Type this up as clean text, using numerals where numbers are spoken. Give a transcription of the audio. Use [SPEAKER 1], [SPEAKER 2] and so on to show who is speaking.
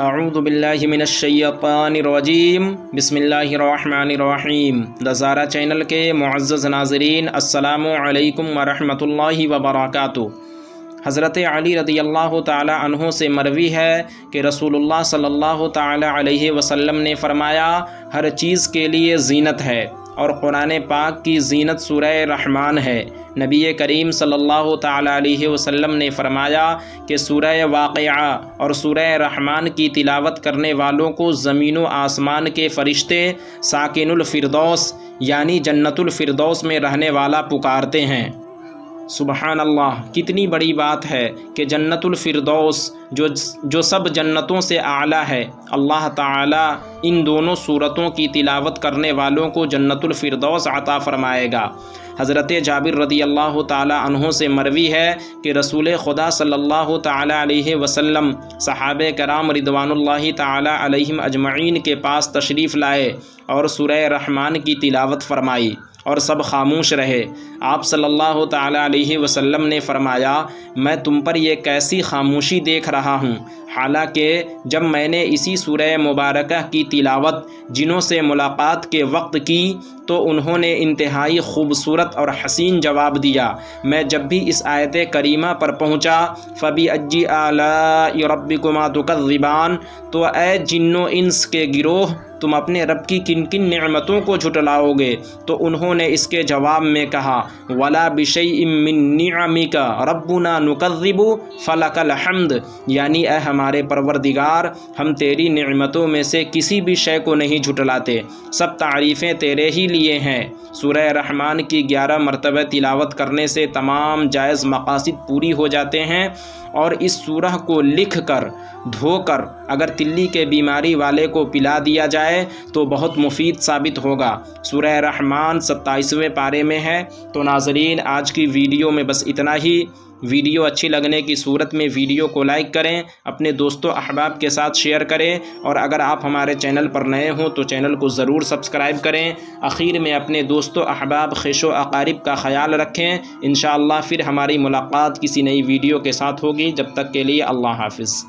[SPEAKER 1] اعوذ باللہ من الشیطان الرجیم بسم اللہ الرحمن الرحیم۔ دزارہ چینل کے معزز ناظرین، السلام علیکم ورحمۃ اللہ وبرکاتہ۔ حضرت علی رضی اللہ تعالی عنہ سے مروی ہے کہ رسول اللہ صلی اللہ تعالی علیہ وسلم نے فرمایا، ہر چیز کے لیے زینت ہے اور قرآن پاک کی زینت سورہ رحمان ہے۔ نبی کریم صلی اللہ تعالی علیہ وسلم نے فرمایا کہ سورہ واقعہ اور سورہ رحمان کی تلاوت کرنے والوں کو زمین و آسمان کے فرشتے ساکن الفردوس یعنی جنت الفردوس میں رہنے والا پکارتے ہیں۔ سبحان اللہ، کتنی بڑی بات ہے کہ جنت الفردوس جو سب جنتوں سے اعلیٰ ہے، اللہ تعالیٰ ان دونوں سورتوں کی تلاوت کرنے والوں کو جنت الفردوس عطا فرمائے گا۔ حضرت جابر رضی اللہ تعالی عنہ سے مروی ہے کہ رسول خدا صلی اللہ تعالی علیہ وسلم صحابہ کرام رضوان اللہ تعالی علیہم اجمعین کے پاس تشریف لائے اور سورہ رحمان کی تلاوت فرمائی اور سب خاموش رہے۔ آپ صلی اللہ تعالی علیہ وسلم نے فرمایا، میں تم پر یہ کیسی خاموشی دیکھ رہا ہوں، حالانکہ جب میں نے اسی سورہ مبارکہ کی تلاوت جنوں سے ملاقات کے وقت کی تو انہوں نے انتہائی خوبصورت اور حسین جواب دیا۔ میں جب بھی اس آیت کریمہ پر پہنچا، فَبِأَيِّ آلَاءِ رَبِّكُمَا تُكَذِّبَانِ، تو اے جن و انس کے گروہ، تم اپنے رب کی کن کن نعمتوں کو جھٹلاؤ گے؟ تو انہوں نے اس کے جواب میں کہا، وَلَا بِشَيْءٍ مِّن نِّعَمِكَ رَبُّنَا نُكَذِّبُ فَلَكَ الْحَمْدُ، یعنی اے ہمارے پروردگار، ہم تیری نعمتوں میں سے کسی بھی شے کو نہیں جھٹلاتے، سب تعریفیں تیرے ہی لیے ہیں۔ سورہ رحمان کی 11 مرتبہ تلاوت کرنے سے تمام جائز مقاصد پوری ہو جاتے ہیں، اور اس سورہ کو لکھ کر دھو کر اگر تلی کے بیماری والے کو پلا دیا جائے تو بہت مفید ثابت ہوگا۔ سورہ رحمان 27ویں پارے میں ہے۔ تو ناظرین، آج کی ویڈیو میں بس اتنا ہی۔ ویڈیو اچھی لگنے کی صورت میں ویڈیو کو لائک کریں، اپنے دوستوں احباب کے ساتھ شیئر کریں، اور اگر آپ ہمارے چینل پر نئے ہوں تو چینل کو ضرور سبسکرائب کریں۔ اخیر میں اپنے دوستوں احباب خویش و اقارب کا خیال رکھیں۔ انشاءاللہ پھر ہماری ملاقات کسی نئی ویڈیو کے ساتھ ہوگی۔ جب تک کے لیے اللہ حافظ۔